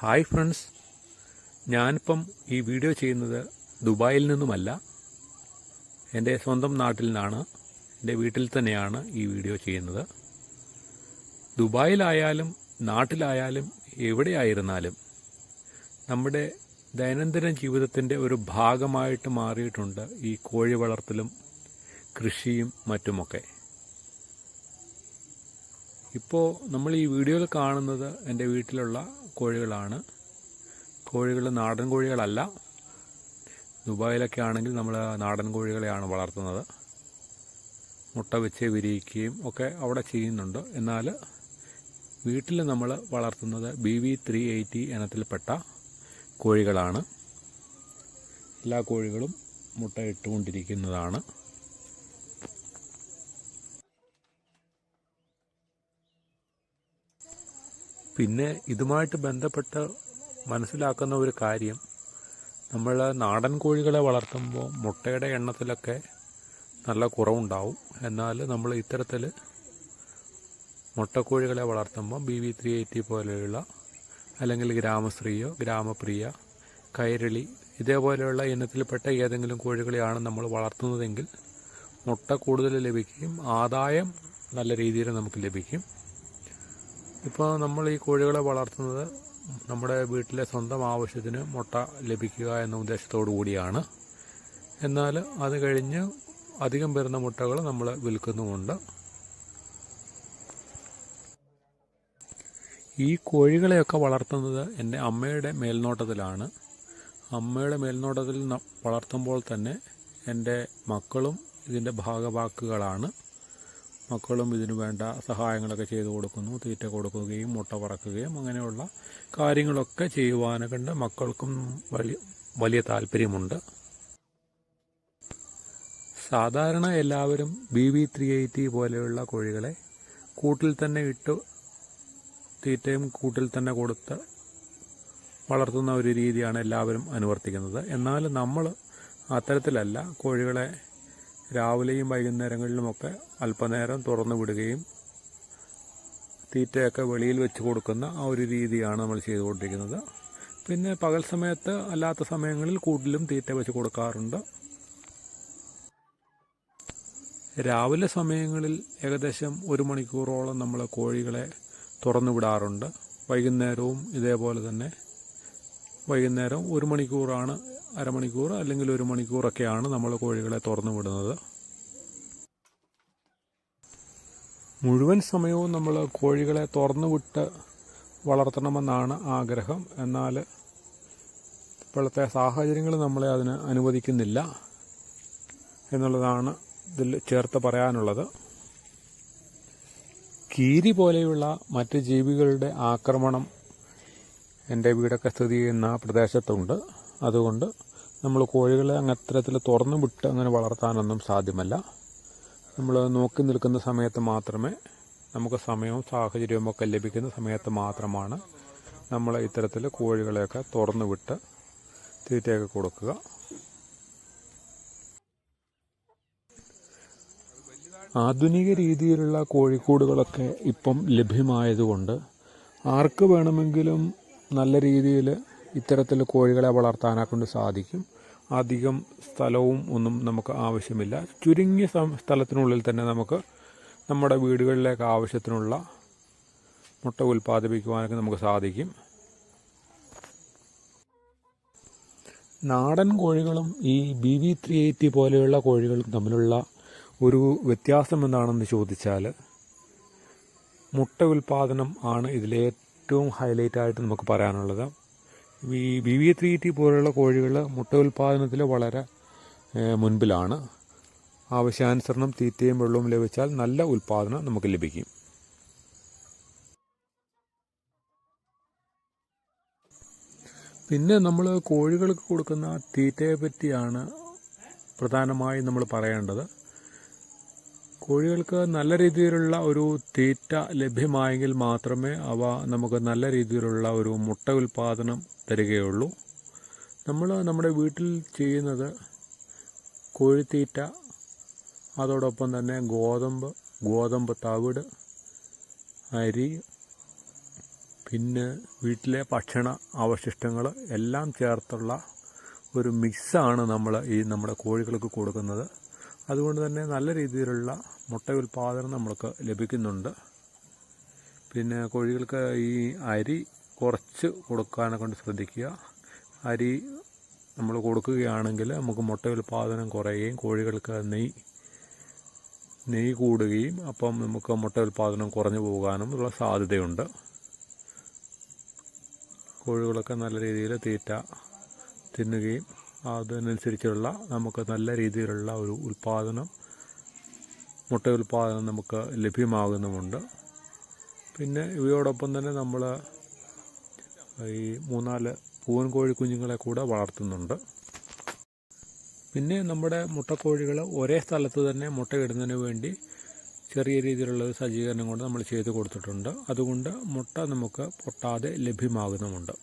Hi friends, ഞാനിപ്പം ഈ video ചെയ്യുന്നത് ദുബായിൽ നിന്നുമല്ല, എൻ്റെ സ്വന്തം നാട്ടിൽ നിന്നാണ്. എൻ്റെ വീട്ടിൽ തന്നെയാണ് ഈ വീഡിയോ ചെയ്യുന്നത്. ദുബായിലായാലും നാട്ടിലായാലും എവിടെയായിരുന്നാലും നമ്മുടെ ദൈനംദിന ജീവിതത്തിൻ്റെ ഒരു ഭാഗമായിട്ട് മാറിയിട്ടുണ്ട് ഈ കോഴി വളർത്തലും കൃഷിയും മറ്റുമൊക്കെ. ഇപ്പോൾ നമ്മൾ ഈ വീഡിയോയിൽ കാണുന്നത് എൻ്റെ വീട്ടിലുള്ള കോഴികളാണ്. കോഴികൾ നാടൻ കോഴികളല്ല. ദുബായിലൊക്കെ ആണെങ്കിൽ നമ്മൾ നാടൻ കോഴികളെയാണ് വളർത്തുന്നത്. മുട്ട വെച്ച് വിരിയിക്കുകയും ഒക്കെ അവിടെ ചെയ്യുന്നുണ്ട്. എന്നാൽ വീട്ടിൽ നമ്മൾ വളർത്തുന്നത് BV380 ഇനത്തിൽപ്പെട്ട കോഴികളാണ്. എല്ലാ കോഴികളും മുട്ട ഇട്ടുകൊണ്ടിരിക്കുന്നതാണ്. പിന്നെ ഇതുമായിട്ട് ബന്ധപ്പെട്ട് മനസ്സിലാക്കുന്ന ഒരു കാര്യം, നമ്മൾ നാടൻ കോഴികളെ വളർത്തുമ്പോൾ മുട്ടയുടെ എണ്ണത്തിലൊക്കെ നല്ല കുറവുണ്ടാവും. എന്നാൽ നമ്മൾ ഇത്തരത്തിൽ മുട്ടക്കോഴികളെ വളർത്തുമ്പോൾ BV380 പോലെയുള്ള അല്ലെങ്കിൽ ഗ്രാമശ്രീയോ ഗ്രാമപ്രിയ കൈരളി ഇതേപോലെയുള്ള ഇനത്തിൽപ്പെട്ട ഏതെങ്കിലും കോഴികളെയാണ് നമ്മൾ വളർത്തുന്നതെങ്കിൽ മുട്ട കൂടുതൽ ലഭിക്കുകയും ആദായം നല്ല രീതിയിൽ നമുക്ക് ലഭിക്കും. ഇപ്പോൾ നമ്മൾ ഈ കോഴികളെ വളർത്തുന്നത് നമ്മുടെ വീട്ടിലെ സ്വന്തം ആവശ്യത്തിന് മുട്ട ലഭിക്കുക എന്ന ഉദ്ദേശത്തോടു കൂടിയാണ്. എന്നാൽ അത് കഴിഞ്ഞ് അധികം വരുന്ന മുട്ടകൾ നമ്മൾ വിൽക്കുന്നുമുണ്ട്. ഈ കോഴികളെയൊക്കെ വളർത്തുന്നത് എൻ്റെ അമ്മയുടെ മേൽനോട്ടത്തിലാണ്. അമ്മയുടെ മേൽനോട്ടത്തിൽ വളർത്തുമ്പോൾ തന്നെ എൻ്റെ മക്കളും ഇതിൻ്റെ ഭാഗവാക്കുകളാണ്. മക്കളും ഇതിനു വേണ്ട സഹായങ്ങളൊക്കെ ചെയ്തു കൊടുക്കുന്നു. തീറ്റ കൊടുക്കുകയും മുട്ട പറക്കുകയും അങ്ങനെയുള്ള കാര്യങ്ങളൊക്കെ ചെയ്യുവാനൊക്കെ മക്കൾക്കും വലിയ താല്പര്യമുണ്ട്. സാധാരണ എല്ലാവരും BV380 പോലെയുള്ള കോഴികളെ കൂട്ടിൽ തന്നെ ഇട്ട് തീറ്റയും കൂട്ടിൽ തന്നെ കൊടുത്ത് വളർത്തുന്ന ഒരു രീതിയാണ് എല്ലാവരും അനുവർത്തിക്കുന്നത്. എന്നാൽ നമ്മൾ അത്തരത്തിലല്ല. കോഴികളെ രാവിലെയും വൈകുന്നേരങ്ങളിലുമൊക്കെ അല്പനേരം തുറന്നു വിടുകയും തീറ്റയൊക്കെ വെളിയിൽ വെച്ച് കൊടുക്കുന്ന ആ ഒരു രീതിയാണ് നമ്മൾ ചെയ്തുകൊണ്ടിരിക്കുന്നത്. പിന്നെ പകൽ സമയത്ത് അല്ലാത്ത സമയങ്ങളിൽ കൂട്ടിലും തീറ്റ വെച്ച് കൊടുക്കാറുണ്ട്. രാവിലെ സമയങ്ങളിൽ ഏകദേശം 1 മണിക്കൂറോളം നമ്മൾ കോഴികളെ തുറന്നു വിടാറുണ്ട്. വൈകുന്നേരവും ഇതേപോലെ തന്നെ. വൈകുന്നേരം 1 മണിക്കൂറാണ്, അരമണിക്കൂർ അല്ലെങ്കിൽ 1 മണിക്കൂറൊക്കെയാണ് നമ്മൾ കോഴികളെ തുറന്നു വിടുന്നത്. മുഴുവൻ സമയവും നമ്മൾ കോഴികളെ തുറന്നു വിട്ട് വളർത്തണമെന്നാണ് ആഗ്രഹം. എന്നാൽ ഇപ്പോഴത്തെ സാഹചര്യങ്ങൾ നമ്മളെ അതിന് അനുവദിക്കുന്നില്ല എന്നുള്ളതാണ് ഇതിൽ ചേർത്ത് പറയാനുള്ളത്. കീരി പോലെയുള്ള മറ്റ് ജീവികളുടെ ആക്രമണം എൻ്റെ വീടൊക്കെ സ്ഥിതി ചെയ്യുന്ന പ്രദേശത്തുണ്ട്. അതുകൊണ്ട് നമ്മൾ കോഴികളെ അത്തരത്തിൽ തുറന്നു വിട്ട് അങ്ങനെ വളർത്താനൊന്നും സാധ്യമല്ല. നമ്മൾ നോക്കി നിൽക്കുന്ന സമയത്ത് മാത്രമേ, നമുക്ക് സമയവും സാഹചര്യവും ഒക്കെ ലഭിക്കുന്ന സമയത്ത് മാത്രമാണ് നമ്മൾ ഇത്തരത്തിൽ കോഴികളെയൊക്കെ തുറന്നു വിട്ട് തീറ്റയൊക്കെ കൊടുക്കുക. ആധുനിക രീതിയിലുള്ള കോഴിക്കൂടുകളൊക്കെ ഇപ്പം ലഭ്യമായതുകൊണ്ട് ആർക്ക് വേണമെങ്കിലും നല്ല രീതിയിൽ ഇത്തരത്തിൽ കോഴികളെ വളർത്താനെക്കൊണ്ട് സാധിക്കും. അധികം സ്ഥലവും ഒന്നും നമുക്ക് ആവശ്യമില്ല. ചുരുങ്ങിയ സ്ഥലത്തിനുള്ളിൽ തന്നെ നമുക്ക് നമ്മുടെ വീടുകളിലേക്ക് ആവശ്യത്തിനുള്ള മുട്ട ഉൽപ്പാദിപ്പിക്കുവാനൊക്കെ നമുക്ക് സാധിക്കും. നാടൻ കോഴികളും ഈ BV380 പോലെയുള്ള കോഴികളും തമ്മിലുള്ള ഒരു വ്യത്യാസം എന്താണെന്ന് ചോദിച്ചാൽ, മുട്ട ഉൽപ്പാദനം ആണ് ഇതിലേറ്റവും ഹൈലൈറ്റായിട്ട് നമുക്ക് പറയാനുള്ളത്. ഈ BV380 പോലുള്ള കോഴികൾ മുട്ട ഉൽപ്പാദനത്തിൽ വളരെ മുൻപിലാണ്. ആവശ്യാനുസരണം തീറ്റയും വെള്ളവും ലഭിച്ചാൽ നല്ല ഉൽപ്പാദനം നമുക്ക് ലഭിക്കും. പിന്നെ നമ്മൾ കോഴികൾക്ക് കൊടുക്കുന്ന തീറ്റയെ പറ്റിയാണ് പ്രധാനമായും നമ്മൾ പറയേണ്ടത്. കോഴികൾക്ക് നല്ല രീതിയിലുള്ള ഒരു തീറ്റ ലഭ്യമായെങ്കിൽ മാത്രമേ അവ നമുക്ക് നല്ല രീതിയിലുള്ള ഒരു മുട്ട ഉൽപ്പാദനം തരികയുള്ളൂ. നമ്മൾ നമ്മുടെ വീട്ടിൽ ചെയ്യുന്നത് കോഴിത്തീറ്റ, അതോടൊപ്പം തന്നെ ഗോതമ്പ് തവിട്, അരി, പിന്നെ വീട്ടിലെ ഭക്ഷണ അവശിഷ്ടങ്ങൾ എല്ലാം ചേർത്തുള്ള ഒരു മിക്സാണ് നമ്മൾ നമ്മുടെ കോഴികൾക്ക് കൊടുക്കുന്നത്. അതുകൊണ്ട് തന്നെ നല്ല രീതിയിലുള്ള മുട്ട ഉൽപ്പാദനം നമ്മൾക്ക് ലഭിക്കുന്നുണ്ട്. പിന്നെ കോഴികൾക്ക് ഈ അരി കുറച്ച് കൊടുക്കാനെ കൊണ്ട് ശ്രദ്ധിക്കുക. അരി നമ്മൾ കൊടുക്കുകയാണെങ്കിൽ നമുക്ക് മുട്ട ഉൽപ്പാദനം കുറയുകയും കോഴികൾക്ക് നെയ്യ് കൂടുകയും അപ്പം നമുക്ക് മുട്ട ഉൽപ്പാദനം കുറഞ്ഞു പോകാനും ഉള്ള സാധ്യതയുണ്ട്. കോഴികളൊക്കെ നല്ല രീതിയിൽ തീറ്റ തിന്നുകയും അതിനനുസരിച്ചുള്ള നമുക്ക് നല്ല രീതിയിലുള്ള ഒരു മുട്ട ഉൽപ്പാദനം നമുക്ക് ലഭ്യമാകുന്നുമുണ്ട്. പിന്നെ ഇവയോടൊപ്പം തന്നെ നമ്മൾ ഈ 3-4 പൂവൻ കോഴി കുഞ്ഞുങ്ങളെ കൂടെ വളർത്തുന്നുണ്ട്. പിന്നെ നമ്മുടെ മുട്ടക്കോഴികൾ ഒരേ സ്ഥലത്ത് തന്നെ മുട്ടയിടുന്നതിന് വേണ്ടി ചെറിയ രീതിയിലുള്ള ഒരു സജ്ജീകരണം കൊണ്ട് നമ്മൾ ചെയ്ത് കൊടുത്തിട്ടുണ്ട്. അതുകൊണ്ട് മുട്ട നമുക്ക് പൊട്ടാതെ ലഭ്യമാകുന്നുമുണ്ട്.